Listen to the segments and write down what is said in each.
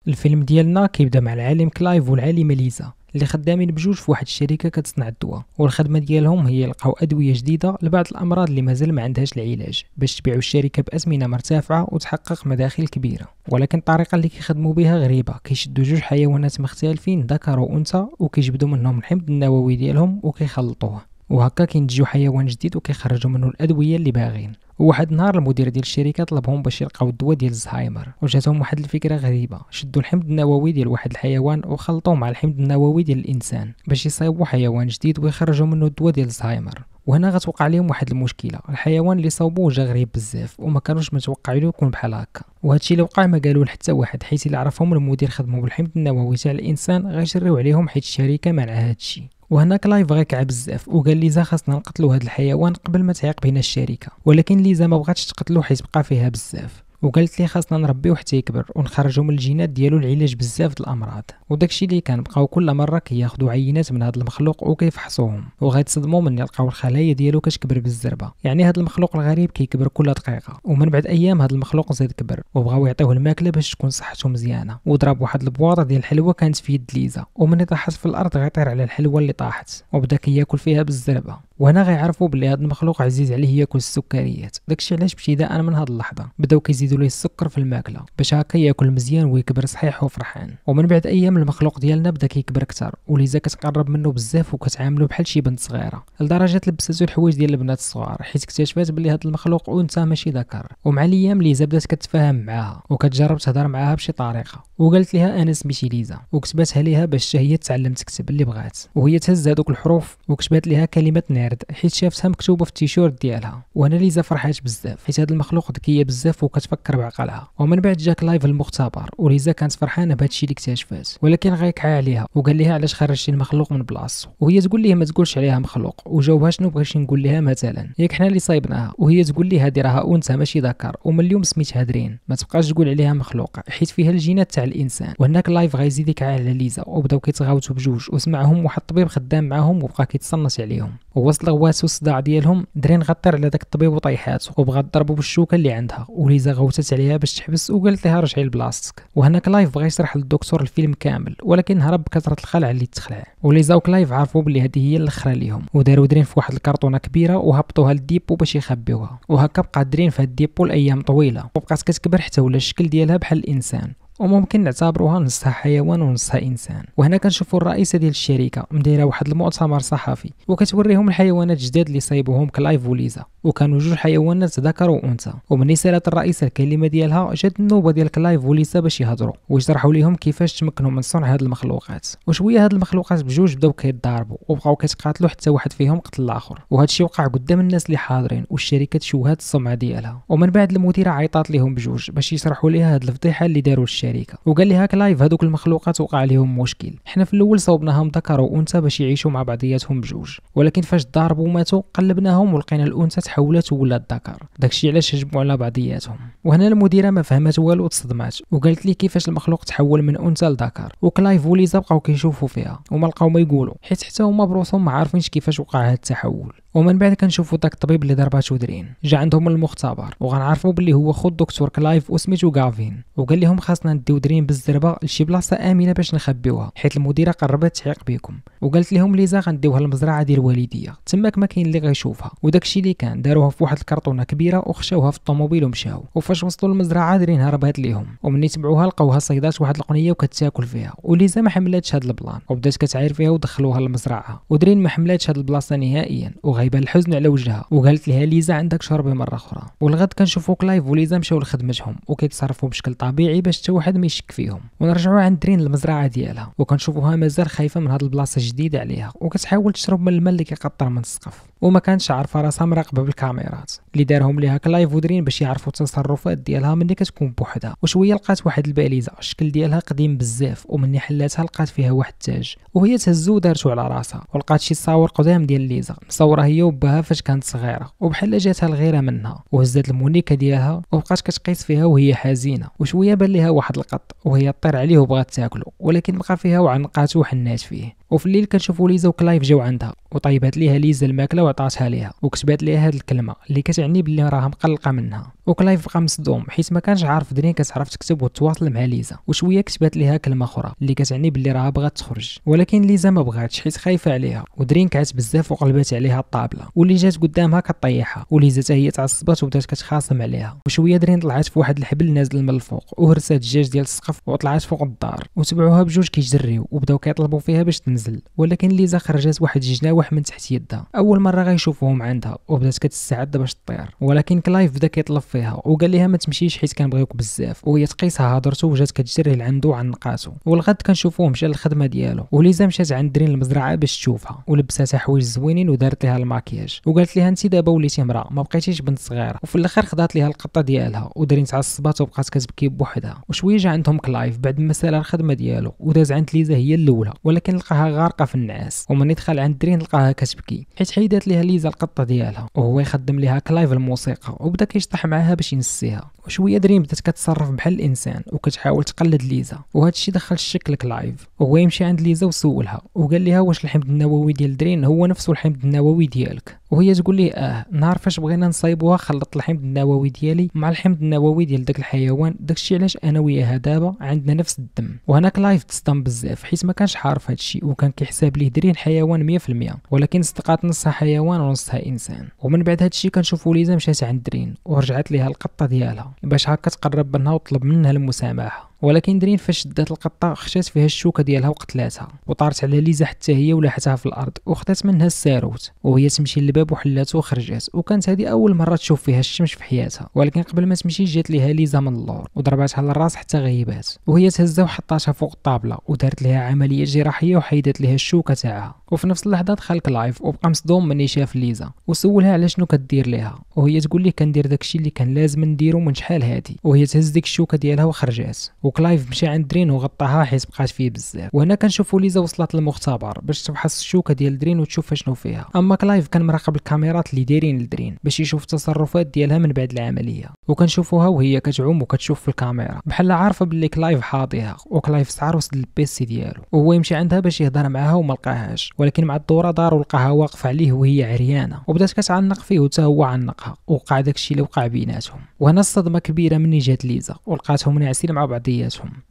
الفيلم ديالنا كيبدا مع العالم كلايف والعالمه ليزا اللي خدامين بجوج في واحد الشركه كتصنع الدواء، والخدمه ديالهم هي يلقاو ادويه جديده لبعض الامراض اللي مازال ما عندهاش العلاج باش تبيعوا الشركه باثمنه مرتفعه وتحقق مداخل كبيره. ولكن الطريقه اللي كيخدموا بها غريبه، كيشدوا جوج حيوانات مختلفين ذكر وانثى وكيجبدوا منهم الحمض النووي ديالهم وكيخلطوه، وهكا كينتجوا حيوان جديد وكيخرجوا منه الادويه اللي باغين. وواحد النهار المدير ديال الشركه طلبهم باش يلقاو الدواء ديال الزهايمر، وجاتهم واحد الفكره غريبه، شدوا الحمض النووي ديال واحد الحيوان وخلطوه مع الحمض النووي ديال الانسان باش يصايبوا حيوان جديد ويخرجوا منه الدواء ديال الزهايمر. وهنا غتوقع لهم واحد المشكله، الحيوان اللي صاوبوه جا غريب بزاف وما كانوش متوقعين له يكون بحال هكا، وهادشي اللي وقع ما قالوا حتى واحد، حيت اللي عرفهم المدير خدموا بالحمض النووي تاع الانسان غيشريو عليهم حيت الشركه مانعها هادشي. وهنا كلايف غيكع بزاف وقال ليزا خاصنا نقتلوا هاد الحيوان قبل ما تعيق بينا الشركه، ولكن ليزا ما بغاتش تقتلو حيت بقى فيها بزاف، وقالت لي خاصنا نربيوه حتى يكبر ونخرجوا من الجينات ديالو العلاج بزاف د الامراض. وداكشي اللي كان بقاو كل مره كياخذوا عينات من هذا المخلوق وكيفحصوهم، وغيتصدموا من يلقاو الخلايا ديالو كتكبر بالزربه، يعني هذا المخلوق الغريب كيكبر كل دقيقه. ومن بعد ايام هذا المخلوق زاد كبر وبغاو يعطيوه الماكله باش تكون صحته مزيانه، وضرب واحد البواطه ديال الحلوى كانت في يد ليزا، ومن طاحت في الارض غيطير على الحلوى اللي طاحت وبدا كياكل فيها بالزربه. وهنا غيعرفوا بلي هذا المخلوق عزيز عليه ياكل السكريات، داكشي علاش ابتداء من هذه اللحظه بداو كيزيدوا ليه السكر في الماكله باش هكا ياكل مزيان ويكبر صحيح وفرحان. ومن بعد ايام المخلوق ديالنا بدا كيكبر اكثر، وليزا كتقرب منه بزاف وكتعاملو بحال شي بنت صغيره، لدرجه لبساتو الحوايج ديال البنات الصغار حيت اكتشفات بلي هذا المخلوق انثى ماشي ذكر. ومع الايام ليزا بدات كتفاهم معاها وكتجرب تهضر معاها بشي طريقه، وقالت لها انا سميتي ليزا، وكتباتها ليها باش هي تتعلم تكتب اللي بغات، وهي تهز هذوك الحروف وكتبات ليها كلمه نيرد حيت شافتها مكتوبه في التيشيرت ديالها. وانا ليزا فرحات بزاف حيت هذا المخلوق ذكيه بزاف وكتفكر بعقلها. ومن بعد جاك لايف المختبر وليزا كانت فرحانه بهادشي اللي اكتشفات، ولكن غيكعى عليها وقال لها علاش خرجتي المخلوق من بلاصتو، وهي تقول ليه ما تقولش عليها مخلوق، وجاوبها شنو بغيتي نقول لها مثلا ياك حنا اللي صايبناها، وهي تقول ليه هذه راها انثى ماشي ذكر ومن اليوم سميتها درين، ما تبقاش تقول عليها مخلوق حيت فيها الجينات تاع الانسان. وهناك لايف غيزيد يكعى على ليزا وبداو كيتغاوتوا بجوج، وسمعهم واحد الطبيب خدام معاهم وبقى كيتصنت عليهم، ووصل غواتو الصداع ديالهم درين غطير على داك الطبيب وطيحاتو وبغات تضربو بالشوكه اللي عندها، وليزا غوتت عليها باش تحبس وقالت لها رجعي لبلاصتك. وهنا كلايف بغى يشرح للدكتور الفيلم كامل ولكن هرب بكثره الخلع اللي تخلع، وليزا وكلايف عرفوا بلي هذه هي الاخره ليهم وداروا درين في واحد الكرتونه كبيره وهبطوها للديبو باش يخبيوها، وهكا بقى درين في هاد الديبو لايام طويله وبقات كتكبر حتى ولا الشكل ديالها بحال الانسان، وممكن نعتبروها نصها حيوان ونصها انسان. وهنا كنشوفوا الرئيسه ديال الشركه مديره واحد المؤتمر صحفي وكتوريهم الحيوانات الجداد اللي صايبوهم كلايف وليزا، وكانوا جوج حيوانات ذكر وانثى. ومني سالت الرئيسه الكلمه ديالها جات النوبه ديال كلايف وليزا باش يهضروا ويشرحوا لهم كيفاش تمكنوا من صنع هاد المخلوقات. وشويه هاد المخلوقات بجوج بداو كيتضاربوا وبقاو كيتقاتلوا حتى واحد فيهم قتل الاخر، وهادشي وقع قدام الناس اللي حاضرين والشركه تشوهات السمعه ديالها. ومن بعد المديره عيطات لهم بجوج باش يشرحوا ليها هاد الفضيحه اللي داروا الشركه، وقال لها كلايف هذوك المخلوقات وقع لهم مشكل، حنا في الاول صوبناهم ذكر وانثى باش يعيشوا مع بعضياتهم بجوج، ولكن فاش ضاربوا وماتوا قلبناهم ولقينا الانثى تحولت وولات ذكر، داكشي علاش هجموا على بعضياتهم. وهنا المديره ما فهمت والو وتصدمات وقالت لي كيفاش المخلوق تحول من انثى لذكر، وكلايف وليزا بقاو كيشوفوا فيها وما لقاو ما يقولوا حيت حتى هما بروسهم ما عارفينش كيفاش وقع هذا التحول. ومن بعد كنشوفوا داك الطبيب اللي ضرباتو درين جا عندهم المختبر وغنعرفوا باللي هو خو الدكتور كلايف وسميتو غافين، وقال لهم خاصنا نديو درين بالزربه لشي بلاصه امنه باش نخبيوها حيت المديره قربت تحيق بكم، وقالت لهم ليزا غنديوها للمزرعه ديال الوالديه تماك ما كاين اللي غيشوفها. وداكشي اللي كان داروها في واحد الكرتونه كبيره وخشاوها في الطوموبيل ومشاو، وفاش وصلوا للمزرعه درين هربات ليهم ومني تبعوها لقاوها صيدات واحد القنيه وكتاكل فيها، وليزا ما حملاتش هاد البلان وبدات كتعاير فيها ودخلوها للمزرعه، ودرين ما حملاتش هاد البلاصه نهائيا وغايبه الحزن على وجهها، وقالت لها ليزا عندك شربي مره اخرى. والغد كنشوفوا كلايف وليزا مشاو لخدمتهم وكيتصرفوا بشكل طبيعي باش حتى واحد ما يشك فيهم، ونرجعوا عند درين المزرعه ديالها وكنشوفوها مازال خايفه من هاد البلاصه الجديده عليها وكتحاول تشرب من الماء اللي كيقطر من السقف، وما كانتش عارفه راسها مراقبه بالكاميرات اللي دارهم ليها كلايف ودرين باش يعرفوا التصرفات ديالها ملي كتكون بوحدها. وشويه لقات واحد الباليزه الشكل ديالها قديم بزاف، ومني حلاتها لقات فيها واحد التاج وهي تهزو ودارتو على راسها، ولقات شي صور قدام ديال ليزا مصوره هي وباها فاش كانت صغيره وبحال جاتها الغيره منها، وهزات المونيكه ديالها وبقات كتقيس فيها وهي حزينه. وشويه بان ليها واحد القط وهي طير عليه وبغات تاكلو، ولكن بقى فيها وعنقاتو وحنات فيه، وفي الليل كنشوفوا ليزا وكلايف جاو عندها وطيبات ليها ليزا الماكله وعطاتها ليها وكتبات ليها هاد الكلمه اللي كتعني باللي راها مقلقه منها. وكلايف بقى مصدوم حيت ما كانش عارف درين كتعرف تكتب وتواصل مع ليزا، وشويه كتبات ليها كلمه اخرى اللي كتعني باللي راها بغات تخرج، ولكن ليزا ما بغاتش حيت خايفه عليها. ودرين كعت بزاف وقلبات عليها الطابله واللي جات قدامها كطيحها، وليزا حتى هي تعصبات وبدات كتخاصم عليها. وشويه درين طلعت في واحد الحبل نازل من الفوق وهرسات الدجاج ديال السقف وطلعت فوق الدار، وتبعوها بجوج كيجريو وبداو كيطلبوا فيها باش تنزل، ولكن ليزا خرجت واحد الجناوح من تحت يدها اول مره غيشوفوهم عندها وبدات كتستعد باش تطير. ولكن كلايف بدا كيطلب فيها وقال لها ما تمشيش حيت كنبغيوك بزاف، وهي تقيسها هضرته وجات كتجري لعندو عنقاتو. والغد كنشوفوه مشى للخدمه ديالو، وليزا مشات عند درين المزرعه باش تشوفها ولبساتها حوايج زوينين ودارت لها الماكياج وقالت لها انت دابا وليتي امراه ما بقيتيش بنت صغيره. وفي الاخر خدات لها القطه ديالها ودرين تعصبات وبقات كتبكي بوحدها. وشويه جا عندهم كلايف بعد ما سال الخدمه ديالو وداز عند ليزا هي الاولى، ولكن لقاها غارقه في النعاس. ومن دخل عند درين لقاها كتبكي حيت حيدات ليها ليزا القطه ديالها، وهو يخدم ليها كلايف الموسيقى وبدا كيشطح معاها باش ينسيها. وشويه درين بدات كتصرف بحال الانسان وكتحاول تقلد ليزا، وهذا الشيء دخل الشك لكلايف. وهو يمشي عند ليزا وسولها وقال لها واش الحمض النووي ديال درين هو نفسه الحمض النووي ديالك، وهي تقول ليه نهار فاش بغينا نصايبوها خلطت الحمض النووي ديالي مع الحمض النووي ديال داك الحيوان، داكشي علاش انا وياها دابا عندنا نفس الدم. وهنا كلايف تصدم بزاف حيت ما كانش عارف هادشي وكان كيحساب ليه درين حيوان 100%، ولكن صدقات نصها حيوان ونصها انسان. ومن بعد هادشي كنشوفوا ليزا مشات عند درين ورجعت ليها القطه ديالها باش هكا تقرب منها وطلب منها المسامحه. ولكن درين فاش شدات القطه خشات فيها الشوكه ديالها وقتلاتها، وطارت على ليزا حتى هي ولاحتها في الارض وخدات منها الساروت، وهي تمشي للباب وحلاتو وخرجات. وكانت هذه اول مره تشوف فيها الشمس في حياتها، ولكن قبل ما تمشي جات ليها ليزا من اللور وضرباتها للراس حتى غيبات، وهي تهزها وحطاتها فوق الطابله ودارت لها عمليه جراحيه وحيدت لها الشوكه تاعها. وفي نفس اللحظه دخل كلايف وبقى مصدوم من شاف ليزا وسولها على شنو كدير ليها، وهي تقول ليه كندير داكشي اللي كان لازم نديرو من شحال هادي، وهي تهز ديك الشوكه ديالها وخرجات. وكلايف مشى عند درين وغطاها حيت بقات فيه بزاف. وهنا كنشوفوا ليزا وصلت للمختبر باش تفحص الشوكه ديال درين وتشوف شنو فيها، اما كلايف كان مراقب الكاميرات اللي دايرين لدرين باش يشوف التصرفات ديالها من بعد العمليه. وكنشوفوها وهي كتعوم وكتشوف في الكاميرا بحال عارفه باللي كلايف حاضيها. وكلايف سعر وسط البيسي ديالو وهو يمشي عندها باش يهضر معاها وما لقاهاش، ولكن مع الدوره دار ولقاها واقفه عليه وهي عريانه وبدات كتعنق فيه وتا هو عنقها، وقع داكشي اللي وقع بيناتهم. وهنا الصدمه كبيره مني جات ليزا ولقاتهم منعسين مع بعضياتهم،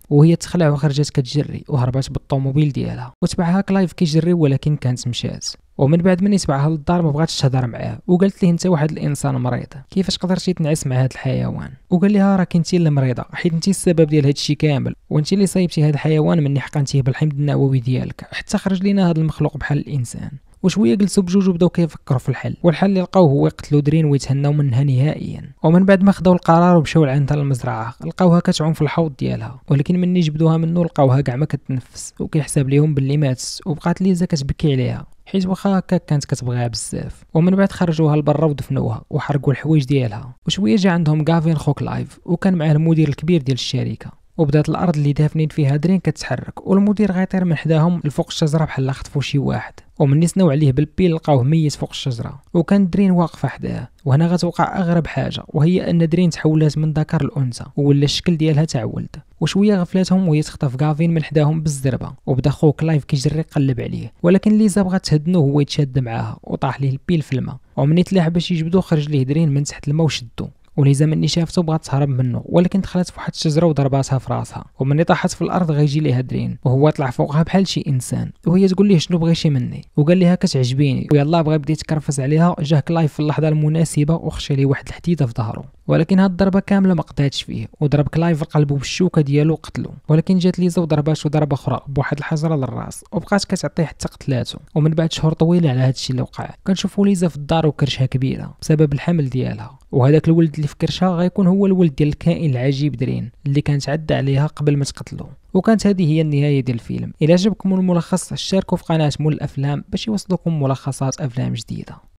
وهي تخلع وخرجت كتجري وهربات بالطوموبيل ديالها وتبعها كلايف كيجري ولكن كانت مشات. ومن بعد من يتبعها للدار ما بغاتش تهضر معاه وقالت ليه انت واحد الانسان مريض كيفاش قدرتي تنعس مع هذا الحيوان، وقال لها راك انت اللي مريضه حيت انت السبب ديال هذا الشيء كامل، وانت اللي صايبتي هذا الحيوان مني حقنتيه بالحمض النووي ديالك حتى خرج لينا هذا المخلوق بحال الانسان. وشويه جلسوا بجوج وبداو كيفكروا في الحل، والحل اللي لقاوه هو يقتلوا درين ويتهناو منها نهائيا. ومن بعد ما خداو القرار ومشاو لعندها المزرعه لقاوها كتعوم في الحوض ديالها، ولكن مني جبدوها منه لقاوها كاع ما كتنفس وكيحسب ليهم باللي ماتت. وبقات ليزا كتبكي عليها حيت واخا هكا كانت كتبغيها بزاف. ومن بعد خرجوها لبرا ودفنوها وحرقوا الحوايج ديالها. وشويه جا عندهم غافين خو كلايف وكان معاه المدير الكبير ديال الشركه، وبدات الارض اللي دافنين فيها درين كتحرك والمدير غيطير من حداهم لفوق الشجره بحال خطفوا شي واحد، ومن نسناو عليه بالبيل لقاوه ميت فوق الشجره وكان درين واقفه حداه. وهنا غتوقع اغرب حاجه وهي ان درين تحولات من ذكر لانثى ولا الشكل ديالها تاع ولد. وشويه غفلاتهم وهي تخطف غافين من حداهم بالزربه، وبدا خو كلايف كيجري يقلب عليه، ولكن ليزا بغات تهدنو وهو يتشاد معاها وطاح ليه البيل في الماء. ومني تلاح باش يجبدو خرج ليه درين من تحت الماء وشدو، وليزا مني شافته بغات تهرب منه ولكن دخلت في واحد الشجره وضرباتها في راسها. ومني طاحت في الارض غيجي ليها درين وهو طلع فوقها بحال شي انسان، وهي تقول ليه شنو بغيتي مني، وقال لها كتعجبيني. ويلا بغى يبدا يتكرفس عليها، جاه كلايف في اللحظه المناسبه وخشى ليه واحد الحديده في ظهره، ولكن هاد الضربه كامله ما قطعتش فيه وضرب كلايف قلبه بالشوكه ديالو وقتلو. ولكن جات ليزا وضرباتو ضربه اخرى بواحد الحجره للراس وبقات كتعطيه حتى قتلاتو. ومن بعد شهور طويله على هادشي اللي وقع كنشوفوا ليزا في الدار وكرشها كبيره بسبب الحمل ديالها، وهذاك الولد اللي في كرشها غيكون هو الولد ديال الكائن العجيب درين اللي كانت عدى عليها قبل ما تقتلو. وكانت هذه هي النهايه ديال الفيلم. الى عجبكم الملخص اشتركوا في قناه مول الافلام باش يوصلكم ملخصات افلام جديده.